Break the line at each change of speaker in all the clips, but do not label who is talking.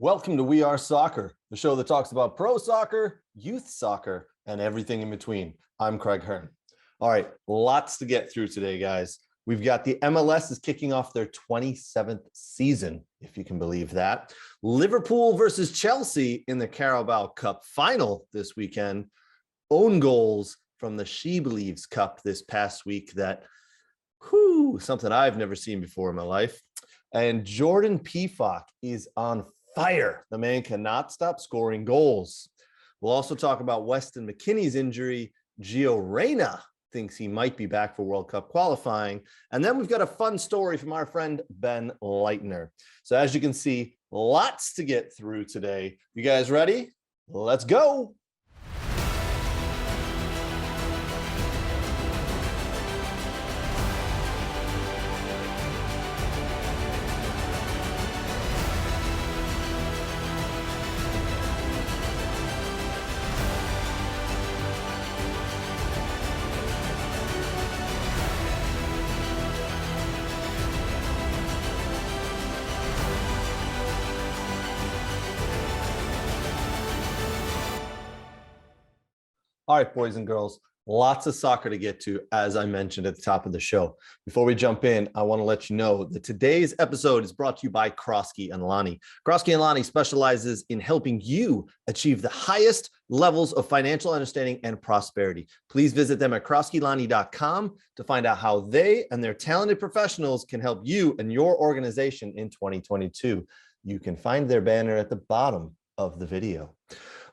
Welcome to We Are Soccer, the show that talks about pro soccer, youth soccer, and everything in between. I'm Craig Hearn. All right, lots to get through today, guys. We've got the MLS is kicking off their 27th season, if you can believe that. Liverpool versus Chelsea in the Carabao Cup final this weekend. Own goals from the She Believes Cup this past week that, something I've never seen before in my life. And Jordan Pefok is on fire. The man cannot stop scoring goals. We'll also talk about Weston McKennie's injury. Gio Reyna thinks he might be back for World Cup qualifying. And then we've got a fun story from our friend Ben Leitner. So as you can see, lots to get through today. You guys ready? Let's go. All right, boys and girls, lots of soccer to get to, as I mentioned at the top of the show. Before we jump in, I want to let you know that today's episode is brought to you by Kroski and Lonnie. Kroski and Lonnie specializes in helping you achieve the highest levels of financial understanding and prosperity. Please visit them at kroskilonnie.com to find out how they and their talented professionals can help you and your organization in 2022. You can find their banner at the bottom of the video.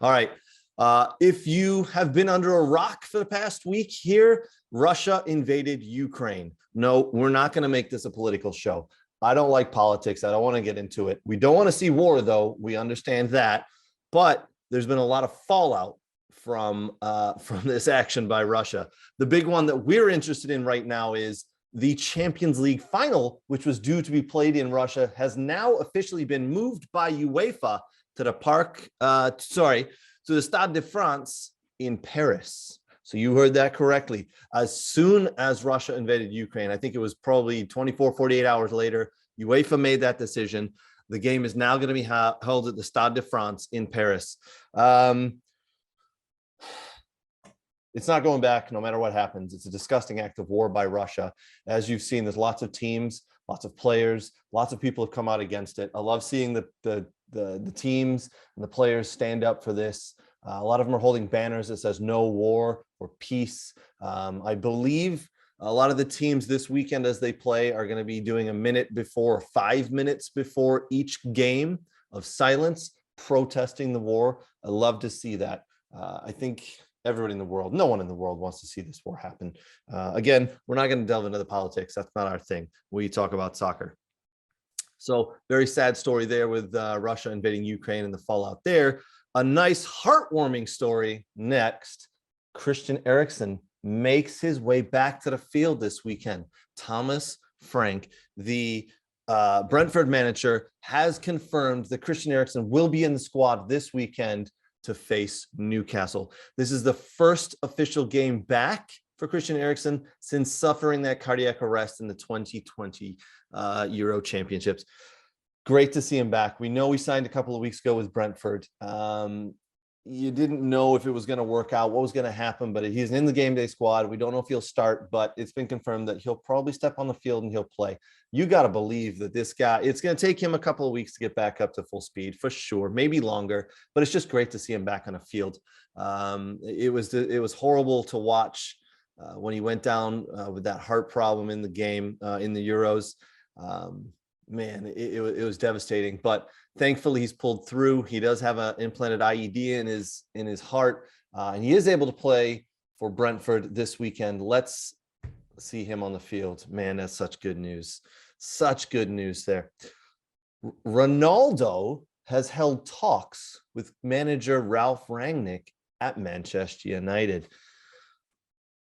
All right. If you have been under a rock for the past week here, Russia invaded Ukraine. No, we're not going to make this a political show. I don't like politics. I don't want to get into it. We don't want to see war, though. We understand that. But there's been a lot of fallout from this action by Russia. The big one that we're interested in right now is the Champions League final, which was due to be played in Russia, has now officially been moved by UEFA to the Stade de France in Paris. So you heard that correctly. As soon as Russia invaded Ukraine, I think it was probably 24, 48 hours later, UEFA made that decision. The game is now going to be held at the Stade de France in Paris. It's not going back no matter what happens. It's a disgusting act of war by Russia. As you've seen, there's lots of teams, lots of players, lots of people have come out against it. I love seeing the teams and the players stand up for this. A lot of them are holding banners that says no war or peace. I believe a lot of the teams this weekend as they play are going to be doing a minute before, 5 minutes before each game of silence, protesting the war. I love to see that. I think everybody in the world, no one in the world wants to see this war happen. Again, we're not going to delve into the politics. That's not our thing. We talk about soccer. So very sad story there with Russia invading Ukraine and the fallout there. A nice heartwarming story next. Christian Eriksen makes his way back to the field this weekend. Thomas Frank, the Brentford manager, has confirmed that Christian Eriksen will be in the squad this weekend to face Newcastle. This is the first official game back for Christian Eriksen since suffering that cardiac arrest in the 2020 Euro Championships. Great to see him back. We know he signed a couple of weeks ago with Brentford. You didn't know if it was going to work out, what was going to happen, but he's in the game day squad. We don't know if he'll start, but it's been confirmed that he'll probably step on the field and he'll play. You got to believe that this guy, it's going to take him a couple of weeks to get back up to full speed for sure, maybe longer, but it's just great to see him back on a field. It was horrible to watch when he went down with that heart problem in the game in the Euros. Man, it was devastating, but thankfully he's pulled through. He does have an implanted IED in his heart, and he is able to play for Brentford this weekend. Let's see him on the field. Man, that's such good news. Such good news there. Ronaldo has held talks with manager Ralf Rangnick at Manchester United.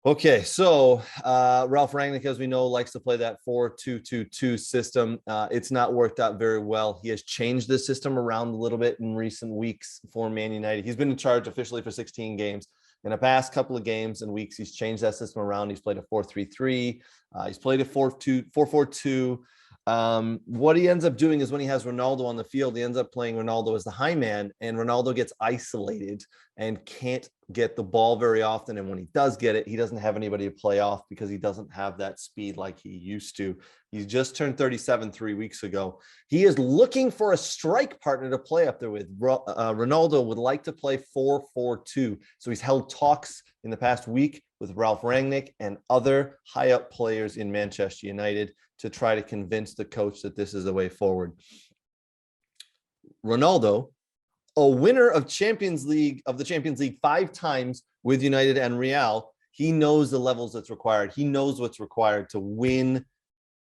Okay, so Ralf Rangnick, as we know, likes to play that 4-2-2-2 system. It's not worked out very well. He has changed the system around a little bit in recent weeks for Man United. He's been in charge officially for 16 games. In the past couple of games and weeks, he's changed that system around. He's played a 4-3-3. He's played a 4-4-2. What he ends up doing is when he has Ronaldo on the field, he ends up playing Ronaldo as the high man, and Ronaldo gets isolated and can't get the ball very often. And when he does get it, he doesn't have anybody to play off because he doesn't have that speed like he used to. He just turned 37 3 weeks ago. He is looking for a strike partner to play up there with. Ronaldo would like to play 4-4-2. So he's held talks in the past week with Ralph Rangnick and other high up players in Manchester United to try to convince the coach that this is the way forward. Ronaldo, a winner of the Champions League 5 times with United and Real, he knows the levels that's required. He knows what's required to win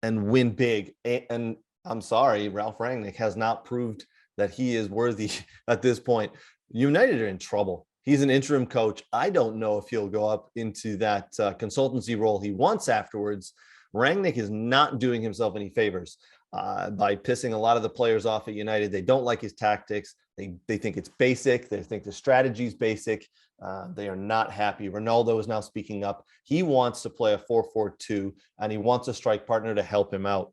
and win big. And I'm sorry, Ralph Rangnick has not proved that he is worthy at this point. United are in trouble. He's an interim coach. I don't know if he'll go up into that consultancy role he wants afterwards. Rangnick is not doing himself any favors by pissing a lot of the players off at United. They don't like his tactics. They think it's basic. They think the strategy is basic. They are not happy. Ronaldo is now speaking up. He wants to play a 4-4-2, and he wants a strike partner to help him out.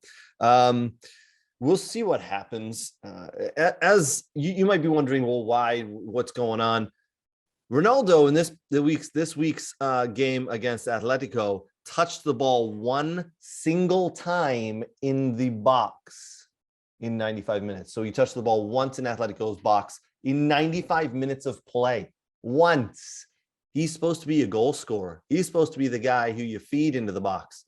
We'll see what happens. As you might be wondering, well, why? What's going on? Ronaldo in this week's game against Atletico touched the ball one single time in the box in 95 minutes. So he touched the ball once in Atletico's box in 95 minutes of play. Once. He's supposed to be a goal scorer. He's supposed to be the guy who you feed into the box.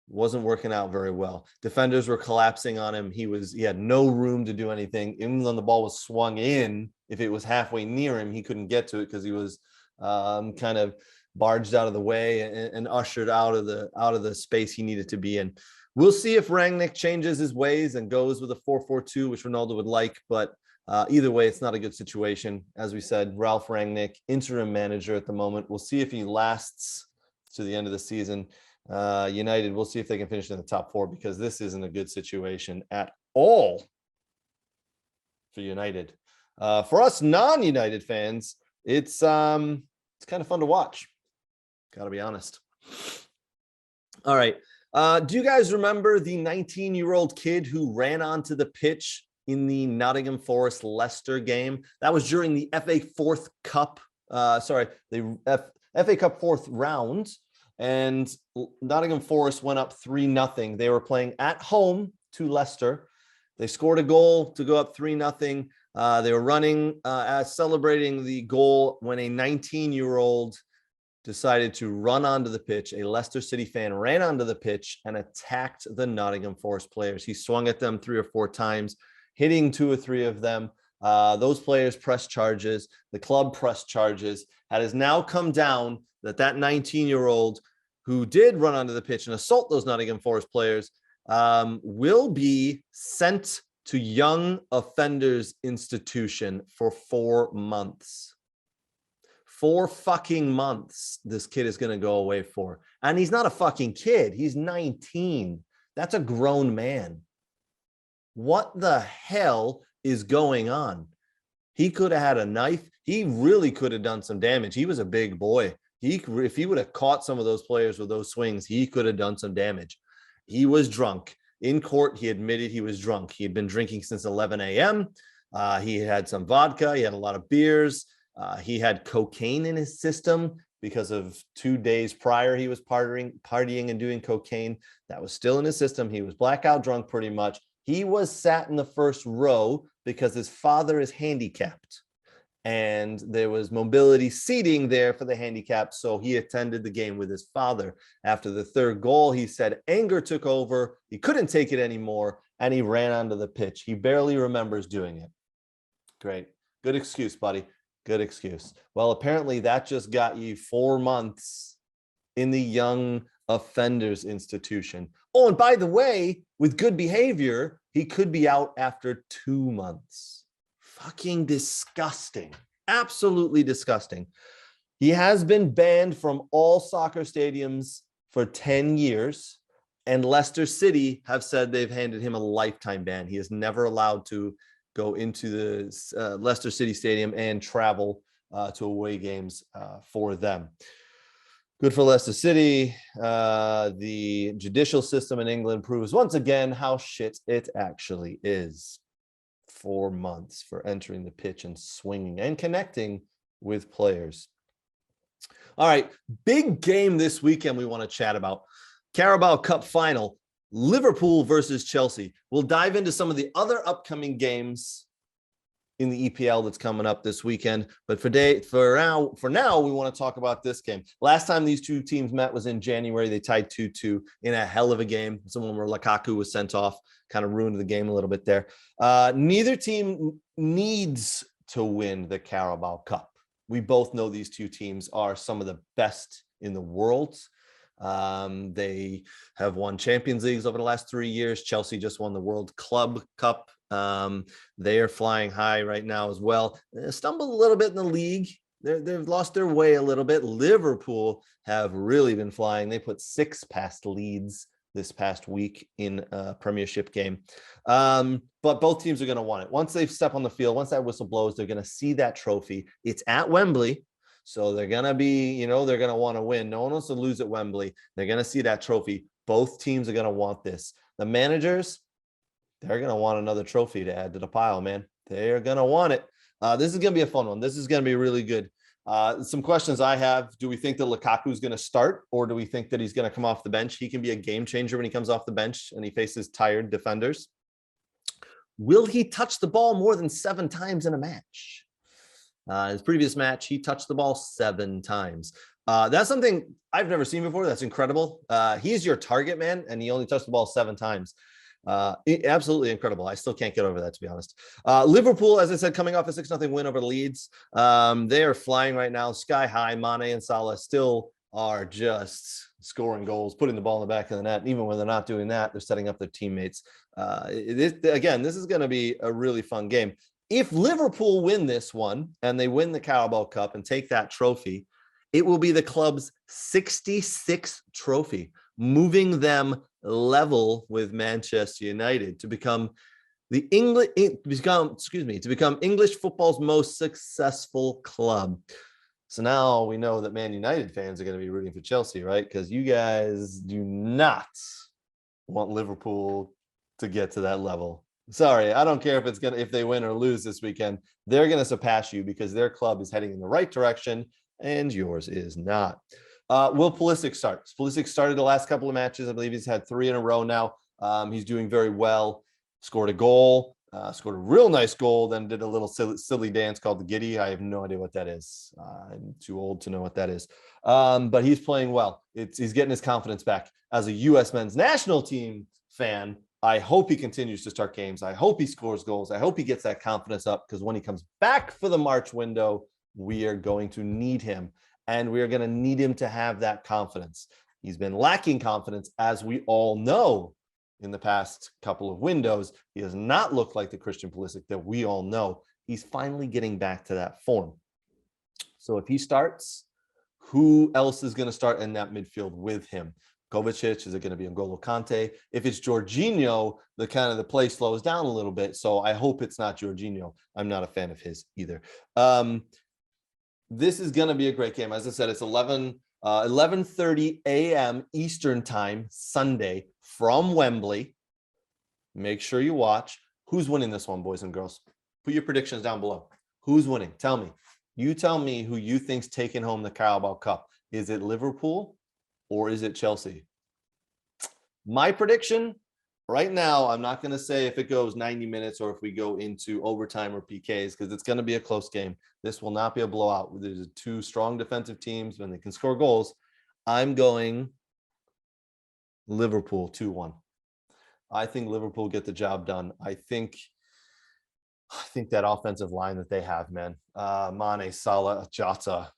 Wasn't working out very well. Defenders were collapsing on him. He had no room to do anything. Even when the ball was swung in, if it was halfway near him, he couldn't get to it because he was kind of barged out of the way and ushered out of the space he needed to be in. We'll see if Rangnick changes his ways and goes with a 4-4-2, which Ronaldo would like. But either way, it's not a good situation. As we said, Ralph Rangnick, interim manager at the moment. We'll see if he lasts to the end of the season. United, we'll see if they can finish in the top 4, because this isn't a good situation at all for United. For us non-United fans, it's kind of fun to watch. Gotta be honest. All right. Do you guys remember the 19-year-old kid who ran onto the pitch in the Nottingham Forest Leicester game? That was during the FA Cup 4th round. And Nottingham Forest went up 3-0. They were playing at home to Leicester. They scored a goal to go up 3-0. They were running, celebrating the goal when a 19-year-old decided to run onto the pitch. A Leicester City fan ran onto the pitch and attacked the Nottingham Forest players. He swung at them 3 or 4 times, hitting 2 or 3 of them. Those players pressed charges. The club pressed charges. It has now come down that 19-year-old who did run onto the pitch and assault those Nottingham Forest players will be sent to Young Offenders Institution for 4 months. 4 fucking months this kid is going to go away for. And he's not a fucking kid. He's 19. That's a grown man. What the hell is going on? He could have had a knife. He really could have done some damage. He was a big boy. If he would have caught some of those players with those swings, he could have done some damage. He was drunk. In court, he admitted he was drunk. He had been drinking since 11 a.m. He had some vodka. He had a lot of beers. He had cocaine in his system because of 2 days prior he was partying and doing cocaine. That was still in his system. He was blackout drunk pretty much. He was sat in the first row because his father is handicapped. And there was mobility seating there for the handicapped, so he attended the game with his father. After the 3rd goal, he said anger took over. He couldn't take it anymore, and he ran onto the pitch. He barely remembers doing it. Great. Good excuse, buddy. Good excuse. Well, apparently that just got you 4 months in the Young Offenders Institution. Oh, and by the way, with good behavior, he could be out after 2 months. Fucking disgusting. Absolutely disgusting. He has been banned from all soccer stadiums for 10 years, and Leicester City have said they've handed him a lifetime ban. He is never allowed to go into the Leicester City Stadium and travel to away games for them. Good for Leicester City. The judicial system in England proves once again how shit it actually is. 4 months for entering the pitch and swinging and connecting with players. All right, big game this weekend we want to chat about. Carabao Cup final, Liverpool versus Chelsea. We'll dive into some of the other upcoming games in the EPL that's coming up this weekend. But for now, we want to talk about this game. Last time these two teams met was in January. They tied 2-2 in a hell of a game. It's the one where Lukaku was sent off, kind of ruined the game a little bit there. Neither team needs to win the Carabao Cup. We both know these two teams are some of the best in the world. They have won Champions Leagues over the last 3 years. Chelsea just won the World Club Cup. They are flying high right now as well. They stumbled a little bit in the league. They've lost their way a little bit. Liverpool have really been flying. They put 6 past Leeds this past week in a Premiership game. But both teams are going to want it. Once they step on the field, once that whistle blows, they're going to see that trophy. It's at Wembley. So they're going to be, they're going to want to win. No one wants to lose at Wembley. They're going to see that trophy. Both teams are going to want this. The managers, they're going to want another trophy to add to the pile, man. They're going to want it. This is going to be a fun one. This is going to be really good. Some questions I have. Do we think that Lukaku is going to start, or do we think that he's going to come off the bench? He can be a game changer when he comes off the bench and he faces tired defenders. Will he touch the ball more than 7 times in a match? His previous match, he touched the ball 7 times. That's something I've never seen before. That's incredible. He's your target man, and he only touched the ball 7 times. Absolutely incredible. I still can't get over that, to be honest. Liverpool, as I said, coming off a 6-0 win over the Leeds. They are flying right now, sky high. Mane and Salah still are just scoring goals, putting the ball in the back of the net. And even when they're not doing that, they're setting up their teammates. Again, this is going to be a really fun game. If Liverpool win this one and they win the Carabao Cup and take that trophy, it will be the club's 66th trophy, moving them level with Manchester United to become English football's most successful club. So now we know that Man United fans are going to be rooting for Chelsea, right? Because you guys do not want Liverpool to get to that level. Sorry, I don't care if they win or lose this weekend. They're going to surpass you because their club is heading in the right direction and yours is not. Will Pulisic start? Pulisic started the last couple of matches. I believe he's had 3 in a row now. He's doing very well. Scored a goal, scored a real nice goal, then did a little silly dance called the Giddy. I have no idea what that is. I'm too old to know what that is. But he's playing well. He's getting his confidence back. As a U.S. men's national team fan, I hope he continues to start games. I hope he scores goals. I hope he gets that confidence up, because when he comes back for the March window, we are going to need him. And we are going to need him to have that confidence. He's been lacking confidence, as we all know, in the past couple of windows. He does not look like the Christian Pulisic that we all know. He's finally getting back to that form. So if he starts, who else is going to start in that midfield with him? Kovacic? Is it going to be N'Golo Kante? If it's Jorginho, the play slows down a little bit. So I hope it's not Jorginho. I'm not a fan of his either. This is going to be a great game. As I said, it's 11:30 a.m. Eastern time, Sunday, from Wembley. Make sure you watch. Who's winning this one, boys and girls? Put your predictions down below. Who's winning? Tell me. You tell me who you think's taking home the Carabao Cup. Is it Liverpool or is it Chelsea? My prediction right now, I'm not going to say if it goes 90 minutes or if we go into overtime or PKs, because it's going to be a close game. This will not be a blowout. There's 2 strong defensive teams and they can score goals. I'm going Liverpool 2-1. I think Liverpool get the job done. I think that offensive line that they have, man. Mane, Salah, Jota.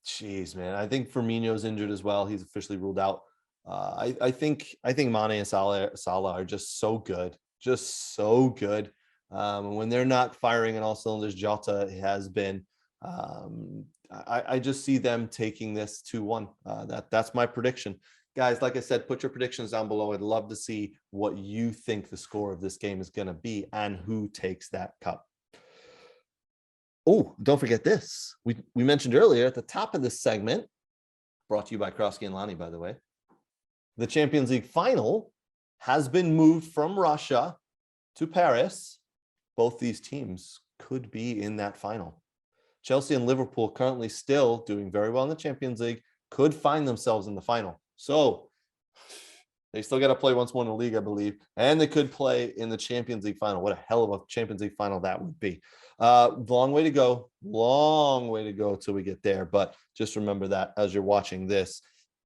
Jeez, man. I think Firmino's injured as well. He's officially ruled out. I think Mane and Salah are just so good. When they're not firing on all cylinders, Jota has been. I just see them taking this 2-1. That's my prediction. Guys, like I said, put your predictions down below. I'd love to see what you think the score of this game is going to be and who takes that cup. Oh, don't forget this. We mentioned earlier at the top of this segment, brought to you by Krosky and Lani, by the way. The Champions League final has been moved from Russia to Paris. Both these teams could be in that final. Chelsea and Liverpool currently still doing very well in the Champions League, could find themselves in the final. So they still got to play once more in the league, I believe, and they could play in the Champions League final. What a hell of a Champions League final that would be. Long way to go till we get there. But just remember that as you're watching this,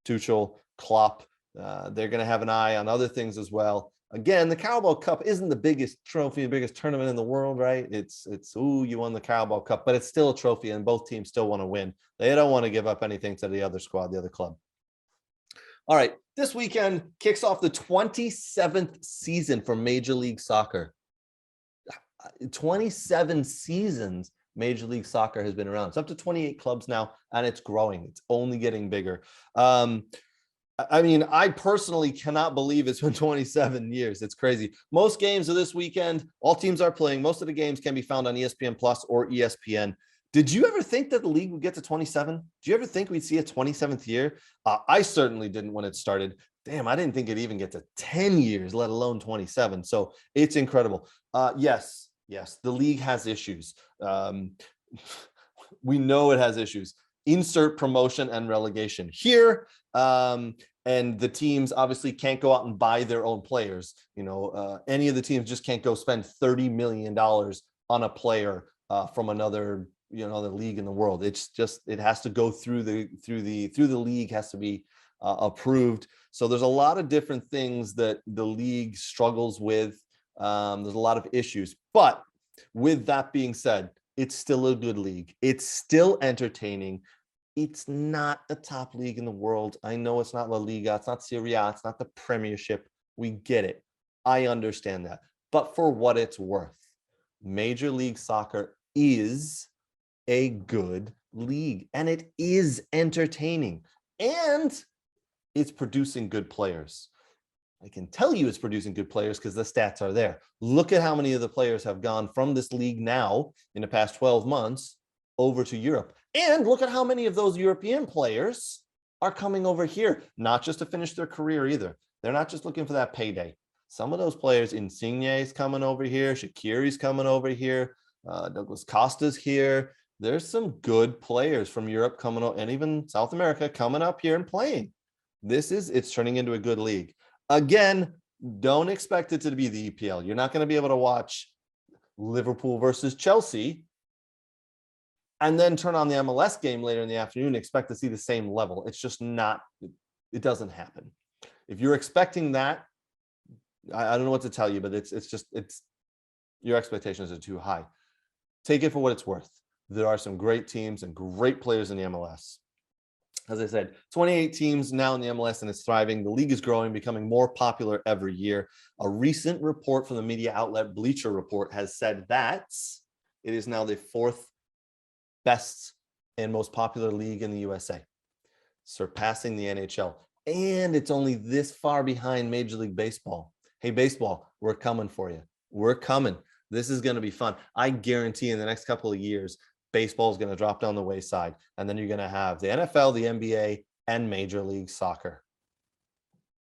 Tuchel, Klopp, they're going to have an eye on other things as well. Again, the Carabao Cup isn't the biggest trophy, the biggest tournament in the world, right? It's you won the Carabao Cup, but it's still a trophy, and both teams still want to win. They don't want to give up anything to the other squad, the other club. All right, this weekend kicks off the 27th season for Major League Soccer. 27 seasons Major League Soccer has been around. It's up to 28 clubs now, and it's growing. It's only getting bigger. I mean, I personally cannot believe it's been 27 years. It's crazy. Most games of this weekend, all teams are playing. Most of the games can be found on ESPN Plus or ESPN. Did you ever think that the league would get to 27? Do you ever think we'd see a 27th year? I certainly didn't when it started. Damn, I didn't think it'd even get to 10 years, let alone 27. So it's incredible. Yes, the league has issues. We know it has issues. Insert promotion and relegation here. And the teams obviously can't go out and buy their own players. Any of the teams just can't go spend $30 million on a player from another league in the world. It's just, it has to go through the league, has to be approved. So there's a lot of different things that the league struggles with. There's a lot of issues, but with that being said, it's still a good league. It's still entertaining. It's not the top league in the world. I know it's not La Liga. It's not Serie A. It's not the Premiership. We get it. I understand that. But for what it's worth, Major League Soccer is a good league, and it is entertaining, and it's producing good players. I can tell you it's producing good players because the stats are there. Look at how many of the players have gone from this league now in the past 12 months over to Europe. And look at how many of those European players are coming over here, not just to finish their career either. They're not just looking for that payday. Some of those players, Insigne is coming over here, Shaqiri's coming over here, Douglas Costa's here. There's some good players from Europe coming up, and even South America coming up here and playing. It's turning into a good league. Again, don't expect it to be the EPL. You're not going to be able to watch Liverpool versus Chelsea and then turn on the MLS game later in the afternoon and expect to see the same level. It's just not, it doesn't happen. If you're expecting that, I don't know what to tell you, but it's your expectations are too high. Take it for what it's worth. There are some great teams and great players in the MLS. As I said, 28 teams now in the MLS, and it's thriving. The league is growing, becoming more popular every year. A recent report from the media outlet Bleacher Report has said that it is now the fourth best and most popular league in the USA, surpassing the NHL. And it's only this far behind Major League Baseball. Hey, baseball, we're coming for you. We're coming. This is going to be fun. I guarantee in the next couple of years, baseball is going to drop down the wayside, and then you're going to have the NFL, the NBA, and Major League Soccer.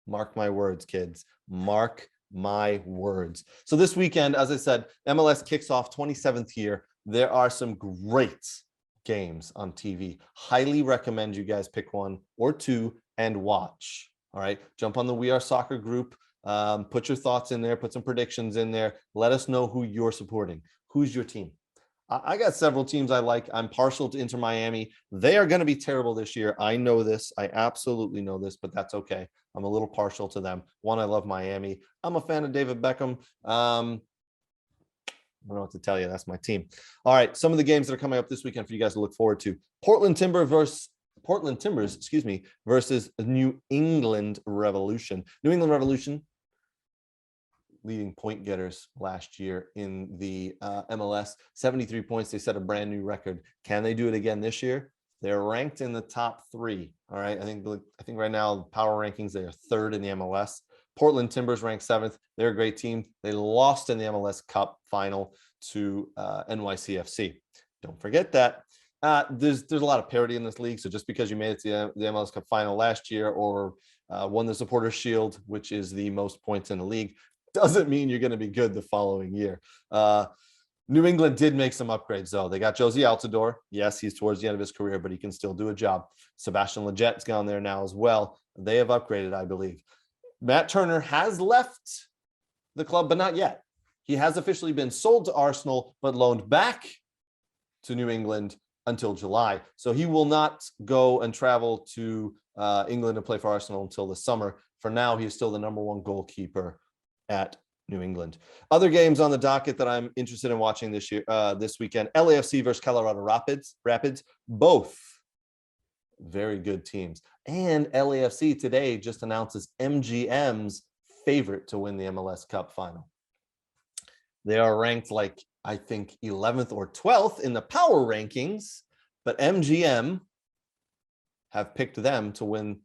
Mark my words, kids. Mark my words. So this weekend, as I said, MLS kicks off 27th year. There are some great games on TV. Highly recommend you guys pick one or two and watch. All right. Jump on the We Are Soccer group. Put your thoughts in there. Put some predictions in there. Let us know who you're supporting. Who's your team? I got several teams I like. I'm partial to Inter Miami. They are going to be terrible this year. I know this. I absolutely know this, but that's okay. I'm a little partial to them. One, I love Miami. I'm a fan of David Beckham. I don't know what to tell you. That's my team. All right. Some of the games that are coming up this weekend for you guys to look forward to. Portland Timbers versus New England Revolution. New England Revolution, leading point getters last year in the MLS, 73 points. They set a brand new record. Can they do it again this year? They're ranked in the top 3. All right. I think right now, power rankings, they are 3rd in the MLS. Portland Timbers ranked 7th. They're a great team. They lost in the MLS Cup final to NYCFC. Don't forget that. There's a lot of parity in this league. So just because you made it to the MLS Cup final last year or won the Supporters Shield, which is the most points in the league, doesn't mean you're going to be good the following year. New England did make some upgrades, though. They got Josie Altidore. Yes, he's towards the end of his career, but he can still do a job. Sebastian Leget's gone there now as well. They have upgraded, I believe. Matt Turner has left the club, but not yet. He has officially been sold to Arsenal, but loaned back to New England until July. So he will not go and travel to England and play for Arsenal until the summer. For now, he's still the number one goalkeeper at New England. Other games on the docket that I'm interested in watching this weekend: LAFC versus Colorado Rapids, both very good teams. And LAFC today just announces MGM's favorite to win the MLS Cup final. They are ranked I think 11th or 12th in the power rankings, but MGM have picked them to win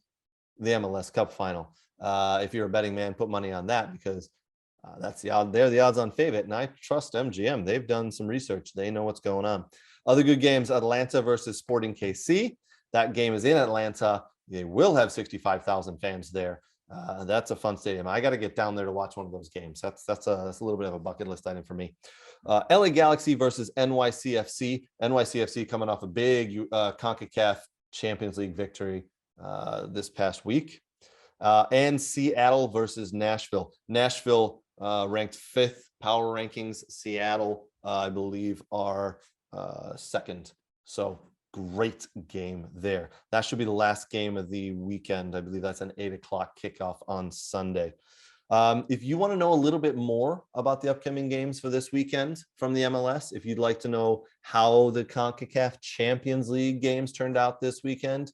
the MLS Cup final. If you're a betting man, put money on that, because that's the odd. They're the odds-on favorite, and I trust MGM. They've done some research. They know what's going on. Other good games: Atlanta versus Sporting KC. That game is in Atlanta. They will have 65,000 fans there. That's a fun stadium. I got to get down there to watch one of those games. That's a little bit of a bucket list item for me. LA Galaxy versus NYCFC. NYCFC coming off a big CONCACAF Champions League victory this past week. And Seattle versus Nashville. Nashville ranked 5th power rankings. Seattle, I believe, are second. So great game there. That should be the last game of the weekend. I believe that's an 8:00 kickoff on Sunday. If you want to know a little bit more about the upcoming games for this weekend from the MLS, if you'd like to know how the CONCACAF Champions League games turned out this weekend,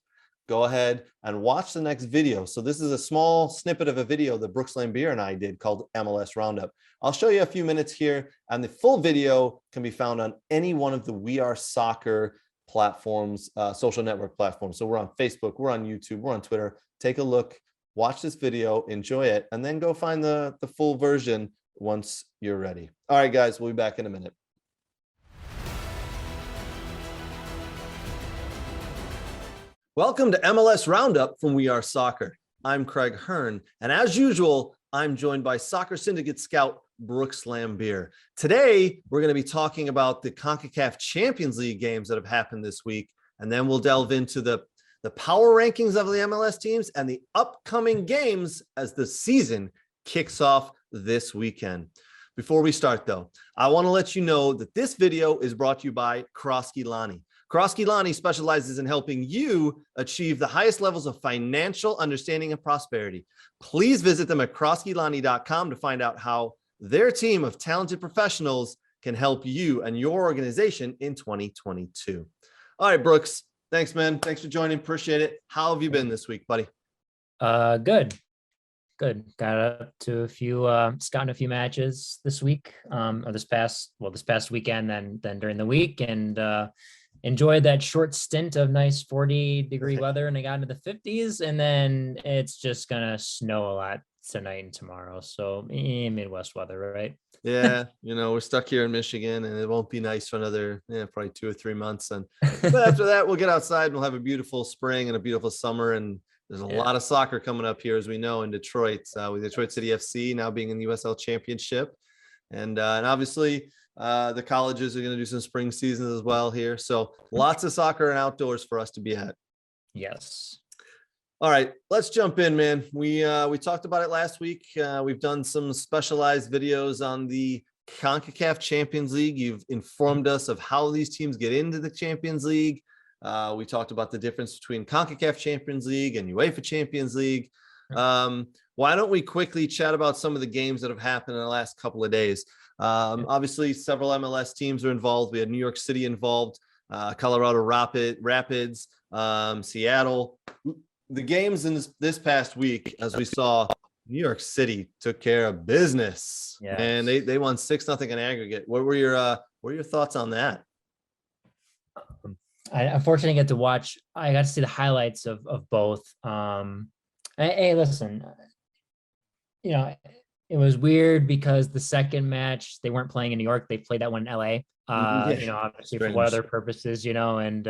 go ahead and watch the next video. So this is a small snippet of a video that Brooks Lambier and I did called MLS Roundup. I'll show you a few minutes here, and the full video can be found on any one of the We Are Soccer platforms, social network platforms. So we're on Facebook, we're on YouTube, we're on Twitter. Take a look, watch this video, enjoy it, and then go find the full version once you're ready. All right, guys, we'll be back in a minute. Welcome to MLS Roundup from We Are Soccer. I'm Craig Hearn, and as usual, I'm joined by Soccer Syndicate scout Brooks Lambier. Today, we're going to be talking about the CONCACAF Champions League games that have happened this week, and then we'll delve into the power rankings of the MLS teams and the upcoming games as the season kicks off this weekend. Before we start, though, I want to let you know that this video is brought to you by Kroski Lani. Kroski Lani specializes in helping you achieve the highest levels of financial understanding and prosperity. Please visit them at kroskilani.com to find out how their team of talented professionals can help you and your organization in 2022. All right, Brooks. Thanks, man. Thanks for joining. Appreciate it. How have you been this week, buddy?
Good. Got up to scouting a few matches this week, or this past weekend, then during the week, and enjoyed that short stint of nice 40-degree weather, and I got into the 50s, and then it's just gonna snow a lot tonight and tomorrow. So Midwest weather, right?
Yeah, we're stuck here in Michigan, and it won't be nice for another probably 2 or 3 months. But after that, we'll get outside and we'll have a beautiful spring and a beautiful summer. And there's a lot of soccer coming up here, as we know, in Detroit, with Detroit City FC now being in the USL Championship, and obviously the colleges are going to do some spring seasons as well here. So lots of soccer and outdoors for us to be at.
Yes.
All right, let's jump in, man. We talked about it last week. We've done some specialized videos on the CONCACAF Champions League. You've informed us of how these teams get into the Champions League. We talked about the difference between CONCACAF Champions League and UEFA Champions League. Why don't we quickly chat about some of the games that have happened in the last couple of days? Obviously, several MLS teams are involved. We had New York City involved, Colorado Rapids, Seattle. The games in this past week, as we saw, New York City took care of business, and they won 6-0 in aggregate. What were your thoughts on that?
I unfortunately get to watch. I got to see the highlights of both. Hey, listen, it was weird because the second match they weren't playing in New York. They played that one in LA.
Yeah,
Obviously for
strange.
weather purposes, and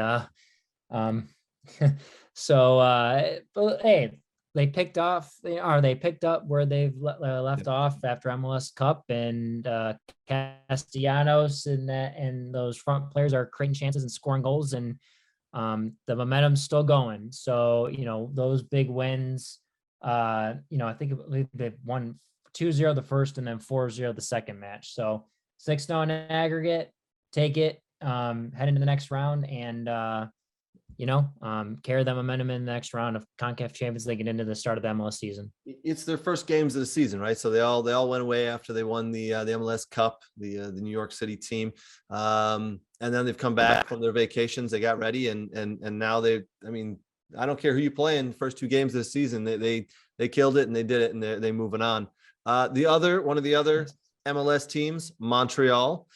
um so but hey, they picked up where they've left off after MLS Cup, and Castellanos and those front players are creating chances and scoring goals, and the momentum's still going. So, those big wins, I think they've won 2-0 the first and then 4-0 the second match. So 6-0 in aggregate, take it, head into the next round, and carry that momentum in the next round of CONCACAF Champions League and into the start of the MLS season.
It's their first games of the season, right? So they all went away after they won the MLS Cup, the New York City team, and then they've come back from their vacations. They got ready, and now I don't care who you play in the first 2 games of the season. They killed it and they did it, and they're moving on. One of the other MLS teams, Montreal,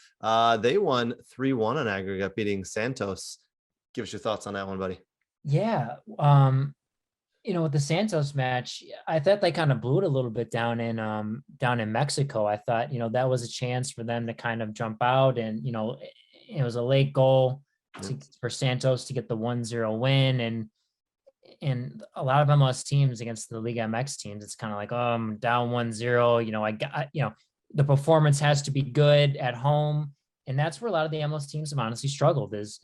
they won 3-1 on aggregate, beating Santos. Give us your thoughts on that one, buddy.
Yeah. With the Santos match, I thought they kind of blew it a little bit down in Mexico. I thought, that was a chance for them to kind of jump out, and, it was a late goal for Santos to get the 1-0 win. And a lot of MLS teams against the Liga MX teams, it's kind of like, oh, I'm down 1-0, the performance has to be good at home. And that's where a lot of the MLS teams have honestly struggled is,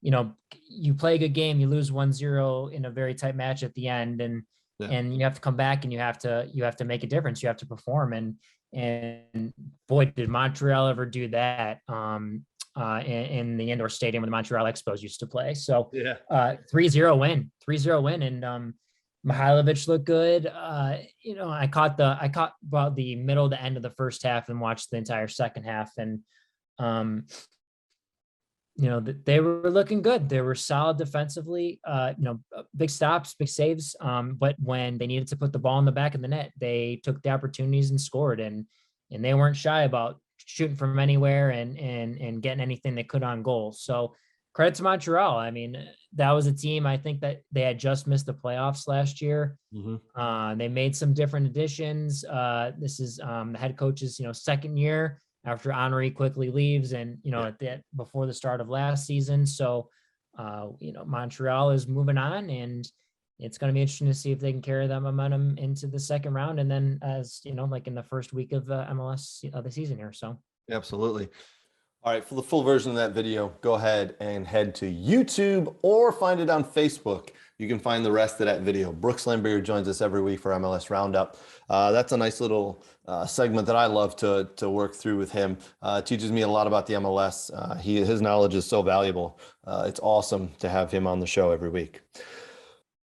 you play a good game, you lose 1-0 in a very tight match at the end, and you have to come back and you have to make a difference. You have to perform. And boy, did Montreal ever do that in the indoor stadium where the Montreal Expos used to play. So 3-0 win. And Mihailovic looked good. I caught about the middle to end of the first half and watched the entire second half. And they were looking good. They were solid defensively, big stops, big saves. But when they needed to put the ball in the back of the net, they took the opportunities and scored. And they weren't shy about shooting from anywhere and getting anything they could on goal. So credit to Montreal. I mean, that was a team, I think, that they had just missed the playoffs last year. Mm-hmm. They made some different additions. This is the head coach's, second year after Henry quickly leaves, and before the start of last season. So Montreal is moving on, and it's going to be interesting to see if they can carry that momentum into the second round, and then as like in the first week of the MLS of the season here. So
absolutely. All right, for the full version of that video, go ahead and head to YouTube or find it on Facebook. You can find the rest of that video. Brooks Lambeer joins us every week for MLS Roundup. That's a nice little segment that I love to work through with him. Teaches me a lot about the MLS. His knowledge is so valuable. It's awesome to have him on the show every week.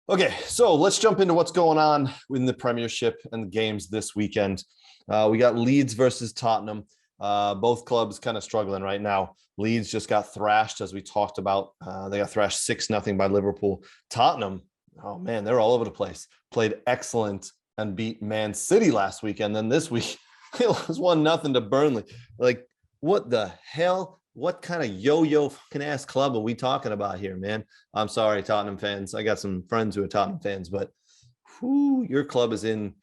Okay, so let's jump into what's going on in the Premiership and the games this weekend. We got Leeds versus Tottenham. Both clubs kind of struggling right now. Leeds just got thrashed, as we talked about. They got thrashed 6-0 by Liverpool. Tottenham, oh man, they're all over the place. Played excellent and beat Man City last weekend. Then this week, it was 1-0 to Burnley. Like, what the hell? What kind of yo-yo fucking ass club are we talking about here, man? I'm sorry, Tottenham fans. I got some friends who are Tottenham fans, but your club is in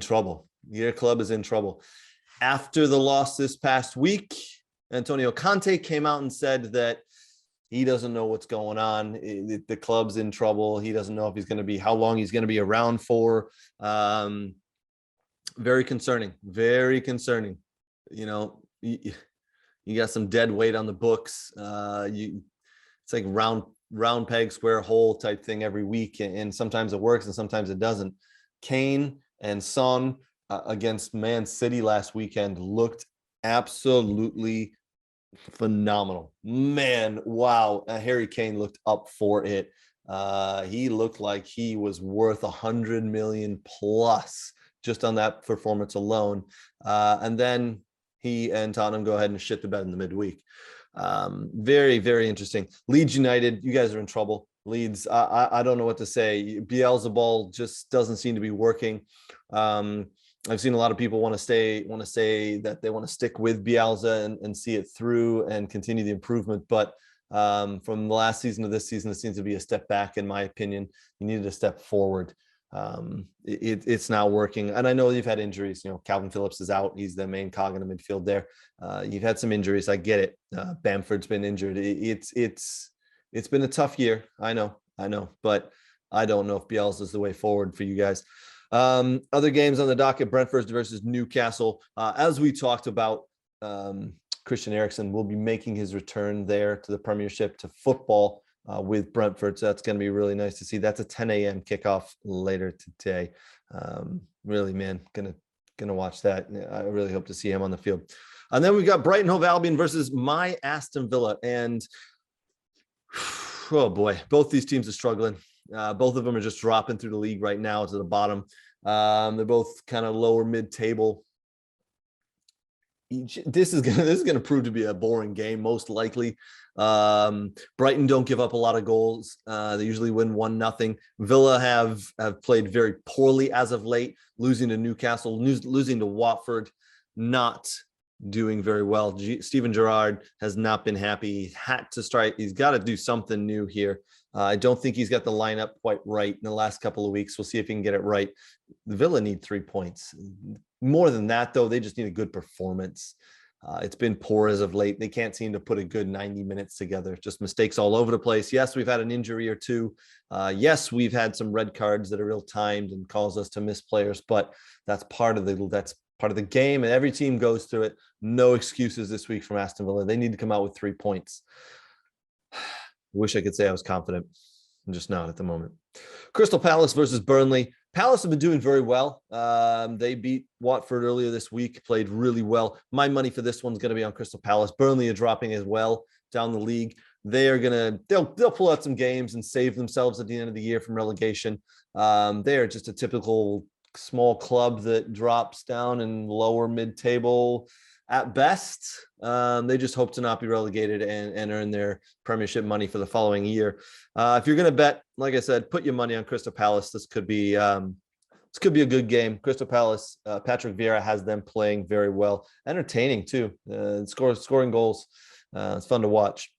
trouble. Your club is in trouble. After the loss this past week, Antonio Conte came out and said that he doesn't know what's going on. The club's in trouble. He doesn't know if he's going to be, how long he's going to be around for. Very concerning. Very concerning. You got some dead weight on the books. It's like round peg, square hole type thing every week. And sometimes it works and sometimes it doesn't. Kane and Son against Man City last weekend looked absolutely phenomenal. Man, wow. Harry Kane looked up for it. He looked like he was worth 100 million plus just on that performance alone. And then he and Tottenham go ahead and shit the bed in the midweek. Very, very interesting. Leeds United, you guys are in trouble. Leeds, I don't know what to say. Bielsa ball just doesn't seem to be working. I've seen a lot of people want to say that they want to stick with Bielsa and see it through and continue the improvement. But from the last season to this season, it seems to be a step back, in my opinion. You needed a step forward. It's not working. And I know you've had injuries. Calvin Phillips is out. He's the main cog in the midfield there. You've had some injuries. I get it. Bamford's been injured. It's been a tough year. I know, but I don't know if Bielsa is the way forward for you guys. Other games on the docket: Brentford versus Newcastle. As we talked about, Christian Eriksen will be making his return there to the Premiership, to football, with Brentford. So that's going to be really nice to see. That's a 10 a.m. kickoff later today. Really, man, gonna watch that. I really hope to see him on the field. And then we've got Brighton Hove Albion versus my Aston Villa. And oh boy, both these teams are struggling. Both of them are just dropping through the league right now to the bottom. They're both kind of lower mid-table. This is gonna prove to be a boring game, most likely. Brighton don't give up a lot of goals. They usually win 1-0. Villa have played very poorly as of late, losing to Newcastle, losing to Watford, not doing very well. Steven Gerrard has not been happy. He had to strike. He's got to do something new here. I don't think he's got the lineup quite right in the last couple of weeks. We'll see if he can get it right. The Villa need 3 points. More than that, though, they just need a good performance. It's been poor as of late. They can't seem to put a good 90 minutes together. Just mistakes all over the place. Yes, we've had an injury or two. Yes, we've had some red cards that are real timed and cause us to miss players, but that's part of the game, and every team goes through it. No excuses this week from Aston Villa. They need to come out with 3 points. Wish I could say I was confident. I'm just not at the moment. Crystal Palace versus Burnley. Palace have been doing very well. They beat Watford earlier this week, played really well. My money for this one's going to be on Crystal Palace. Burnley are dropping as well down the league. They'll pull out some games and save themselves at the end of the year from relegation. They are just a typical small club that drops down in lower mid-table at best. They just hope to not be relegated and earn their Premiership money for the following year. If you're going to bet, like I said, put your money on Crystal Palace. This could be a good game. Crystal Palace, Patrick Vieira has them playing very well, entertaining too. Scoring goals. It's fun to watch.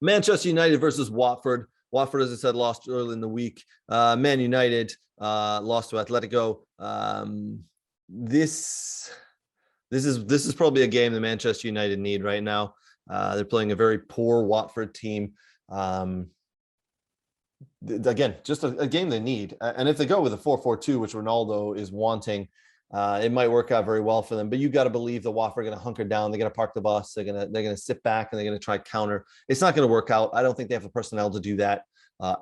Manchester United versus Watford. Watford, as I said, lost early in the week. Man United lost to Atletico. This is probably a game that Manchester United need right now. They're playing a very poor Watford team. Again, just a game they need. And if they go with a 4-4-2, which Ronaldo is wanting, it might work out very well for them. But you got to believe the Watford are going to hunker down. They're going to park the bus. They're going to sit back and they're going to try counter. It's not going to work out. I don't think they have the personnel to do that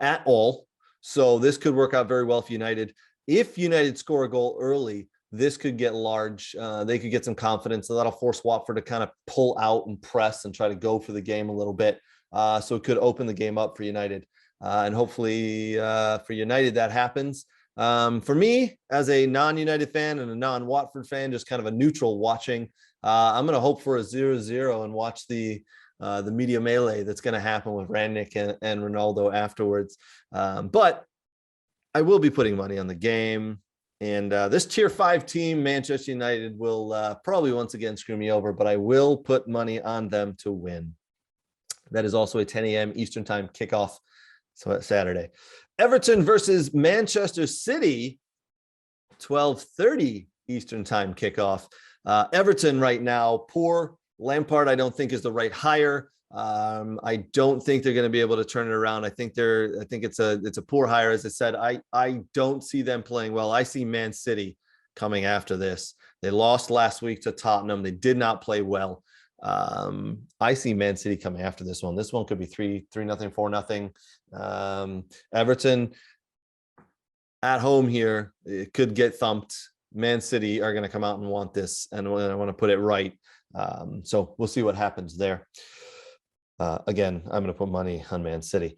at all. So this could work out very well for United. If United score a goal early, this could get large. They could get some confidence, so that'll force Watford to kind of pull out and press and try to go for the game a little bit. So it could open the game up for United. And hopefully for United that happens. For me, as a non-United fan and a non-Watford fan, just kind of a neutral watching, I'm going to hope for a 0-0 and watch the media melee that's going to happen with Rangnick and Ronaldo afterwards. But I will be putting money on the game. And this tier 5 team, Manchester United, will probably once again screw me over, but I will put money on them to win. That is also a 10 a.m. Eastern time kickoff. So it's Saturday. Everton versus Manchester City, 12:30 Eastern time kickoff. Everton right now, poor. Lampard, I don't think is the right hire. I don't think they're going to be able to turn it around. I think it's a poor hire. As I said, I don't see them playing well. I see Man City coming after this. They lost last week to Tottenham. They did not play well. I see Man City coming after this one. This one could be 3-0, 4-0. Everton at home here, it could get thumped. Man City are going to come out and want this, and I want to put it right. So we'll see what happens there. Again, I'm going to put money on Man City.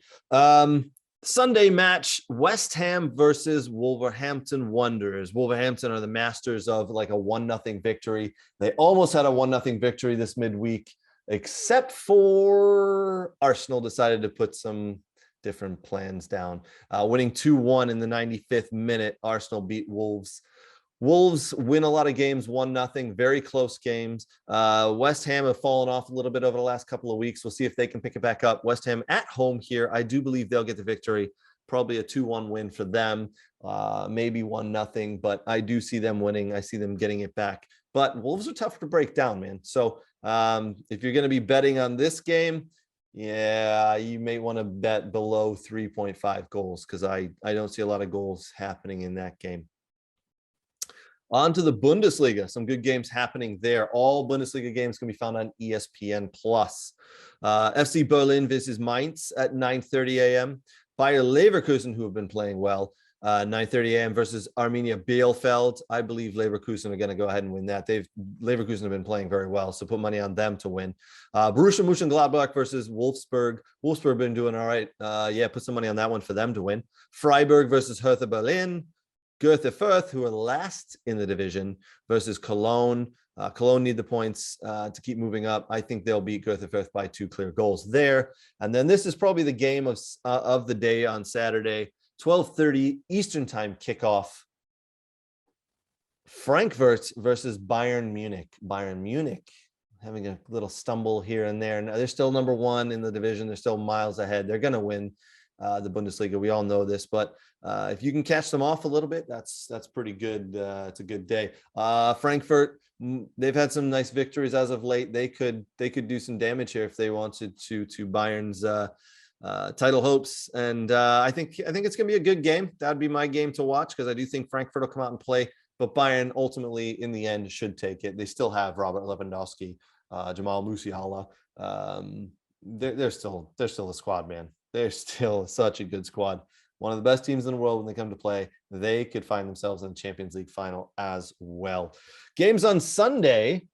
Sunday match, West Ham versus Wolverhampton Wanderers. Wolverhampton are the masters of like a 1-0 victory. They almost had a 1-0 victory this midweek, except for Arsenal decided to put some different plans down. Winning 2-1 in the 95th minute, Arsenal beat Wolves. Wolves win a lot of games, 1-0, very close games. West Ham have fallen off a little bit over the last couple of weeks. We'll see if they can pick it back up. West Ham at home here. I do believe they'll get the victory. probably a 2-1 win for them, maybe 1-0, but I do see them winning. I see them getting it back. But Wolves are tough to break down, man. So if you're going to be betting on this game, yeah, you may want to bet below 3.5 goals because I don't see a lot of goals happening in that game. On to the Bundesliga. Some good games happening there. All Bundesliga games can be found on ESPN+. FC Berlin versus Mainz at 9:30 a.m. Bayer Leverkusen, who have been playing well, 9:30 a.m. versus Arminia Bielefeld. I believe Leverkusen are going to go ahead and win that. Leverkusen have been playing very well, so put money on them to win. Borussia Mönchengladbach versus Wolfsburg. Wolfsburg been doing all right. Yeah, put some money on that one for them to win. Freiburg versus Hertha Berlin. Goethe Fürth, who are last in the division, versus Cologne. Cologne need the points to keep moving up. I think they'll beat Goethe Fürth by 2 clear goals there. And then this is probably the game of the day on Saturday, 12:30 Eastern time kickoff. Frankfurt versus Bayern Munich. Bayern Munich having a little stumble here and there. They're still number 1 in the division. They're still miles ahead. They're going to win the Bundesliga. We all know this, but if you can catch them off a little bit, that's pretty good. It's a good day. Frankfurt, they've had some nice victories as of late. They could do some damage here if they wanted to Bayern's title hopes. And I think it's gonna be a good game. That'd be my game to watch because I do think Frankfurt will come out and play, but Bayern ultimately in the end should take it. They still have Robert Lewandowski, Jamal Musiala. They're still a squad, man. They're still such a good squad. One of the best teams in the world when they come to play. They could find themselves in the Champions League final as well. Games on Sunday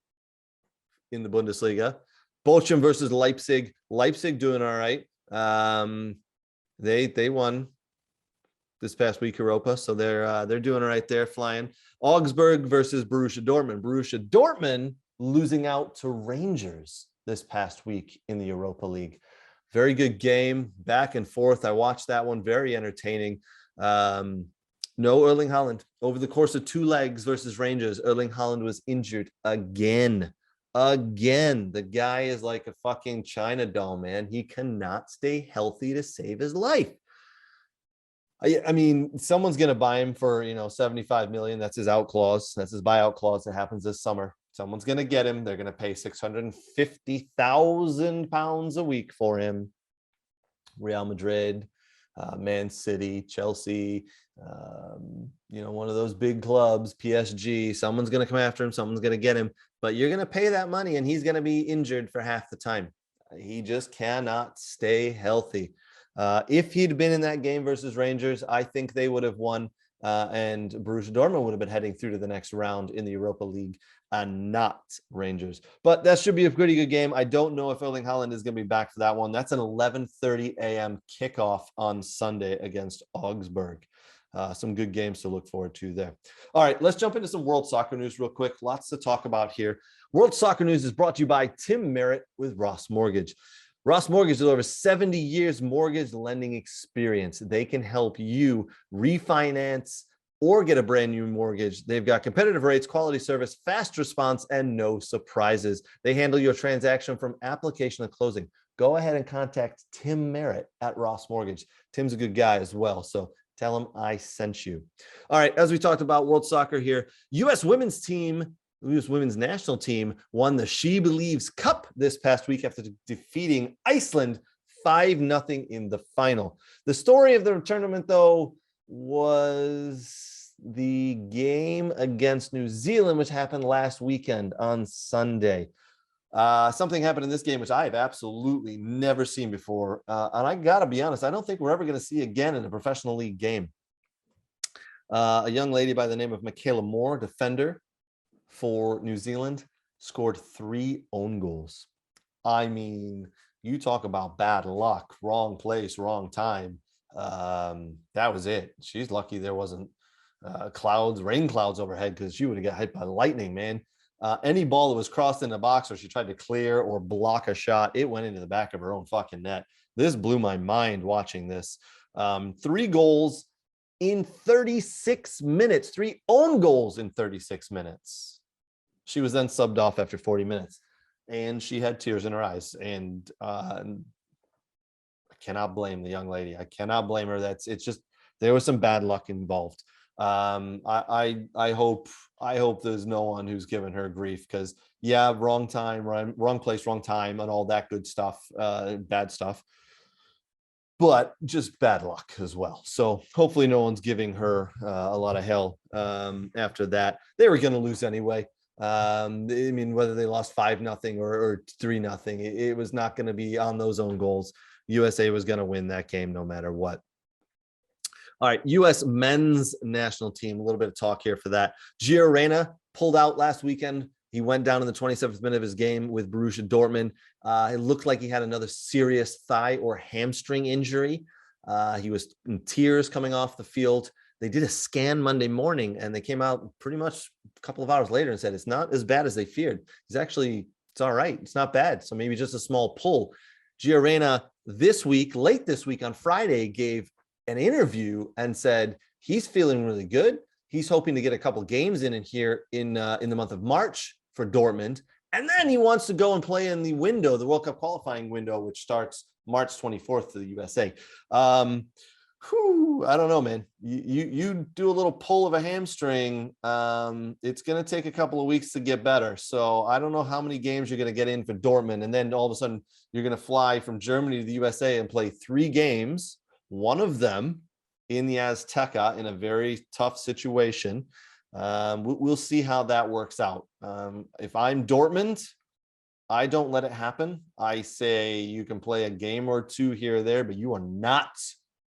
in the Bundesliga. Bochum versus Leipzig. Leipzig doing all right. They won this past week Europa, so they're doing all right. They're flying. Augsburg versus Borussia Dortmund. Borussia Dortmund losing out to Rangers this past week in the Europa League. Very good game, back and forth. I watched that one, very entertaining. No Erling Haaland. Over the course of 2 legs versus Rangers, Erling Haaland was injured again. The guy is like a fucking China doll, man. He cannot stay healthy to save his life. I mean, someone's going to buy him for, 75 million. That's his out clause. That's his buyout clause that happens this summer. Someone's going to get him. They're going to pay 650,000 pounds a week for him. Real Madrid, Man City, Chelsea, one of those big clubs, PSG. Someone's going to come after him. Someone's going to get him. But you're going to pay that money, and he's going to be injured for half the time. He just cannot stay healthy. If he'd been in that game versus Rangers, I think they would have won. And Borussia Dortmund would have been heading through to the next round in the Europa League and not Rangers. But that should be a pretty good game. I don't know if Erling Haaland is going to be back for that one. That's an 11:30 a.m. kickoff on Sunday against Augsburg. Some good games to look forward to there. All right, let's jump into some World Soccer News real quick. Lots to talk about here. World Soccer News is brought to you by Tim Merritt with Ross Mortgage. Ross Mortgage is over 70 years mortgage lending experience. They can help you refinance or get a brand new mortgage. They've got competitive rates, quality service, fast response, and no surprises. They handle your transaction from application to closing. Go ahead and contact Tim Merritt at Ross Mortgage. Tim's a good guy as well, so tell him I sent you. All right, as we talked about World Soccer here, U.S. women's national team won the She Believes Cup this past week after defeating Iceland 5-0 in the final. The story of the tournament, though, was the game against New Zealand, which happened last weekend on Sunday. Something happened in this game, which I've absolutely never seen before. And I got to be honest, I don't think we're ever going to see again in a professional league game. A young lady by the name of Michaela Moore, defender for New Zealand, scored 3 own goals. I mean, you talk about bad luck, wrong place, wrong time. That was it. She's lucky there wasn't rain clouds overhead, because she would have got hit by lightning, man. Any ball that was crossed in the box or she tried to clear or block a shot, it went into the back of her own fucking net. This blew my mind watching this. 3 goals in 36 minutes, 3 own goals in 36 minutes. She was then subbed off after 40 minutes, and she had tears in her eyes. And I cannot blame the young lady. I cannot blame her. It's just there was some bad luck involved. I hope there's no one who's given her grief, because yeah, wrong time, wrong place, wrong time, and all that good stuff, bad stuff, but just bad luck as well. So hopefully no one's giving her a lot of hell after that. They were going to lose anyway. I mean, whether they lost 5-0 or 3-0, it was not going to be on those own goals. USA was going to win that game no matter what. All right, U.S. men's national team, a little bit of talk here for that. Gio Reyna pulled out last weekend. He went down in the 27th minute of his game with Borussia Dortmund. It looked like he had another serious thigh or hamstring injury. He was in tears coming off the field. They did a scan Monday morning, and they came out pretty much a couple of hours later and said it's not as bad as they feared. It's all right. It's not bad. So maybe just a small pull. Gio Reyna late this week on Friday, gave an interview and said he's feeling really good. He's hoping to get a couple games in here in the month of March for Dortmund. And then he wants to go and play in the World Cup qualifying window, which starts March 24th to the USA. I don't know, man. You do a little pull of a hamstring. It's going to take a couple of weeks to get better. So I don't know how many games you're going to get in for Dortmund. And then all of a sudden you're going to fly from Germany to the USA and play 3 games, one of them in the Azteca in a very tough situation. We'll see how that works out. If I'm Dortmund, I don't let it happen. I say you can play a game or 2 here or there, but you are not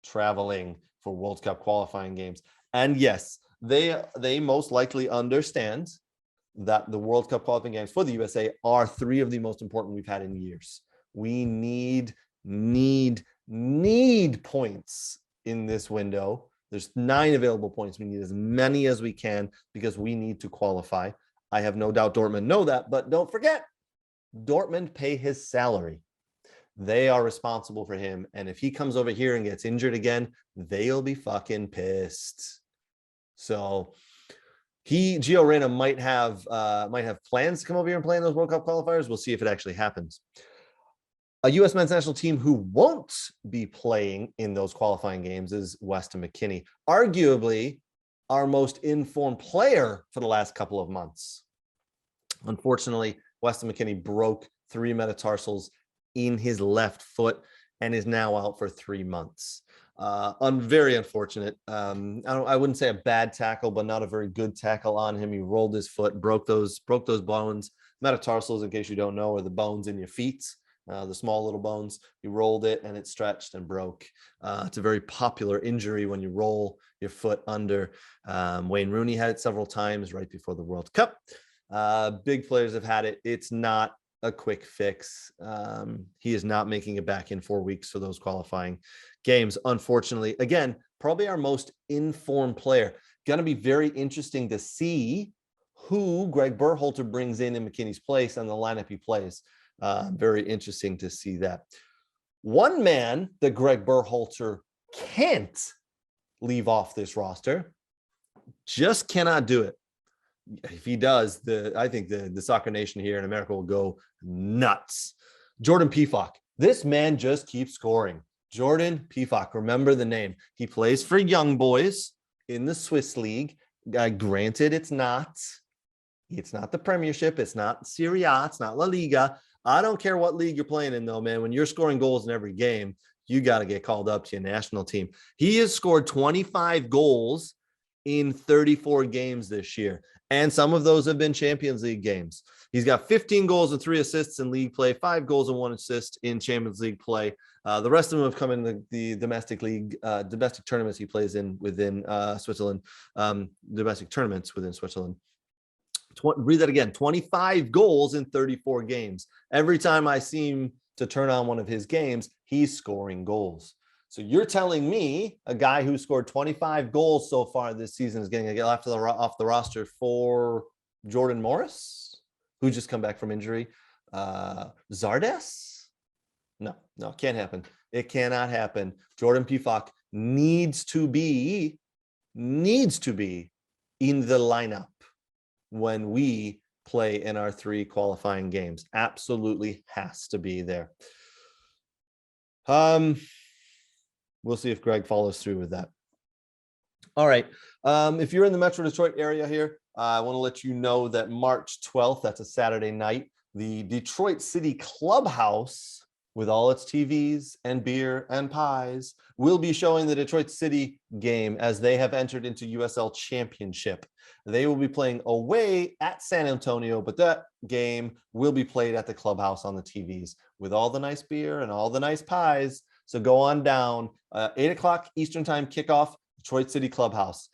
traveling for World Cup qualifying games. And yes, they most likely understand that the World Cup qualifying games for the USA are 3 of the most important we've had in years. We need points in this window. There's 9 available points. We need as many as we can because we need to qualify. I have no doubt Dortmund know that, but don't forget, Dortmund pay his salary. They are responsible for him. And if he comes over here and gets injured again, they'll be fucking pissed. So Gio Reyna might have plans to come over here and play in those World Cup qualifiers. We'll see if it actually happens. A U.S. men's national team who won't be playing in those qualifying games is Weston McKennie, arguably our most informed player for the last couple of months. Unfortunately, Weston McKennie broke 3 metatarsals in his left foot and is now out for 3 months. Very unfortunate. I wouldn't say a bad tackle, but not a very good tackle on him. He rolled his foot, broke those bones. Metatarsals, in case you don't know, are the bones in your feet. The small little bones. He rolled it and it stretched and broke. It's a very popular injury when you roll your foot under. Wayne Rooney had it several times right before the World Cup. Big players have had it. It's not a quick fix. He is not making it back in 4 weeks for those qualifying games, unfortunately. Again, probably our most informed player. Going to be very interesting to see who Greg Berhalter brings in McKennie's place and the lineup he plays. Very interesting to see that. One man that Greg Berhalter can't leave off this roster, just cannot do it. If he does, I think the soccer nation here in America will go nuts. Jordan Pefok. This man just keeps scoring. Jordan Pefok, remember the name. He plays for Young Boys in the Swiss League. Granted, it's not the Premiership. It's not Serie A. It's not La Liga. I don't care what league you're playing in, though, man. When you're scoring goals in every game, you got to get called up to your national team. He has scored 25 goals in 34 games this year, and some of those have been Champions League games. He's got 15 goals and 3 assists in league play, 5 goals and 1 assist in Champions League play. The rest of them have come in the domestic league, domestic tournaments he plays in within Switzerland, domestic tournaments within Switzerland. Read that again, 25 goals in 34 games. Every time I seem to turn on one of his games, he's scoring goals. So you're telling me a guy who scored 25 goals so far this season is getting a get off the roster for Jordan Morris, who just come back from injury? Zardes? No, can't happen. It cannot happen. Jordan Pefok needs to be in the lineup when we play in our 3 qualifying games. Absolutely has to be there. we'll see if Greg follows through with that. All right. If you're in the Metro Detroit area here, I want to let you know that March 12th, that's a Saturday night, the Detroit City Clubhouse, with all its TVs and beer and pies, will be showing the Detroit City game as they have entered into USL Championship. They will be playing away at San Antonio, but that game will be played at the Clubhouse on the TVs with all the nice beer and all the nice pies. So go on down, 8 o'clock Eastern time kickoff, Detroit City Clubhouse.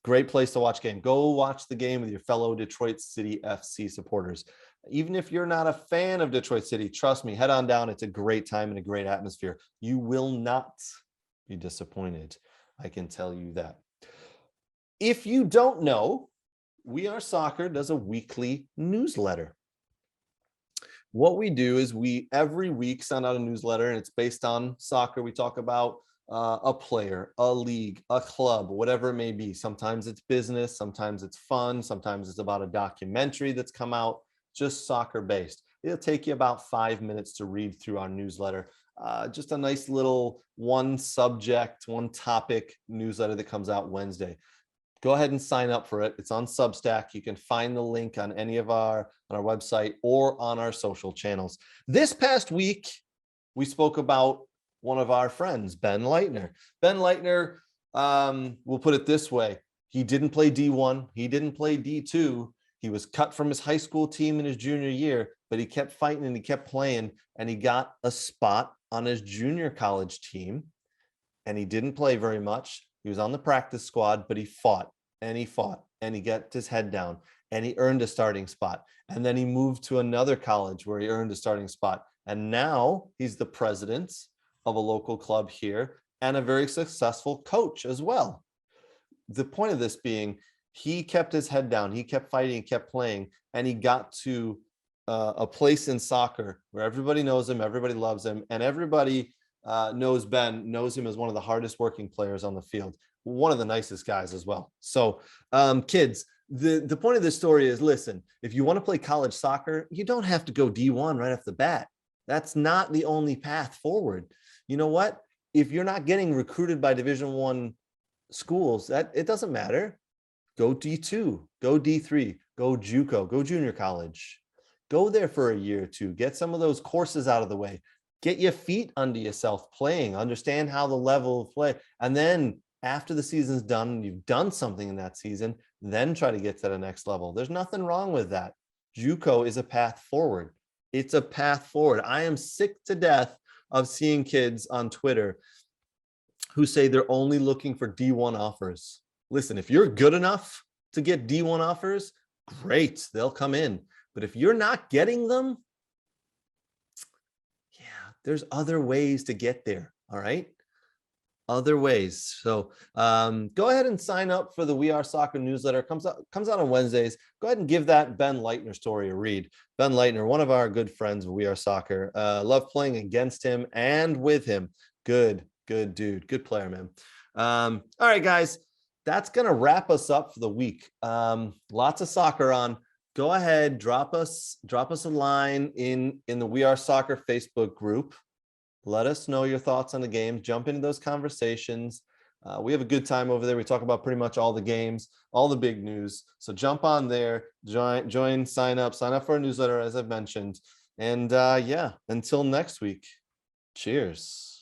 Great place to watch game. Go watch the game with your fellow Detroit City FC supporters. Even if you're not a fan of Detroit City, trust me, head on down. It's a great time and a great atmosphere. You will not be disappointed. I can tell you that. If you don't know, We Are Soccer does a weekly newsletter. What we do is we every week send out a newsletter, and it's based on soccer. We talk about a player, a league, a club, whatever it may be. Sometimes it's business, sometimes it's fun, sometimes it's about a documentary that's come out, just soccer based. It'll take you about 5 minutes to read through our newsletter. Just a nice little one subject, one topic newsletter that comes out Wednesday. Go ahead and sign up for it. It's on Substack. You can find the link on any of on our website or on our social channels. This past week, we spoke about one of our friends, Ben Leitner. Ben Leitner, we'll put it this way. He didn't play D1. He didn't play D2. He was cut from his high school team in his junior year, but he kept fighting and he kept playing, and he got a spot on his junior college team, and he didn't play very much. He was on the practice squad, but he fought and he fought and he got his head down and he earned a starting spot. And then he moved to another college where he earned a starting spot. And now he's the president of a local club here and a very successful coach as well. The point of this being, he kept his head down, he kept fighting, he kept playing, and he got to a place in soccer where everybody knows him, everybody loves him, and everybody knows him as one of the hardest working players on the field, one of the nicest guys as well. So kids, the point of this story is, listen, if you want to play college soccer, you don't have to go D1 right off the bat. That's not the only path forward. You know what? If you're not getting recruited by Division I schools, that it doesn't matter. Go D2, go D3, go JUCO, go junior college. Go there for a year or two. Get some of those courses out of the way. Get your feet under yourself playing. Understand how the level of play. And then after the season's done, and you've done something in that season, then try to get to the next level. There's nothing wrong with that. JUCO is a path forward. It's a path forward. I am sick to death of seeing kids on Twitter who say they're only looking for D1 offers. Listen, if you're good enough to get D1 offers, great, they'll come in. But if you're not getting them, yeah, there's other ways to get there. All right. Other ways. So go ahead and sign up for the We Are Soccer newsletter. Comes out on Wednesdays. Go ahead and give that Ben Leitner story a read. Ben Leitner, one of our good friends of We Are Soccer. Love playing against him and with him. Good dude. Good player, man. All right, guys. That's going to wrap us up for the week. Lots of soccer on. Go ahead, drop us a line in the We Are Soccer Facebook group. Let us know your thoughts on the game. Jump into those conversations. We have a good time over there. We talk about pretty much all the games, all the big news. So jump on there, join, sign up for a newsletter, as I've mentioned. And yeah, until next week, cheers.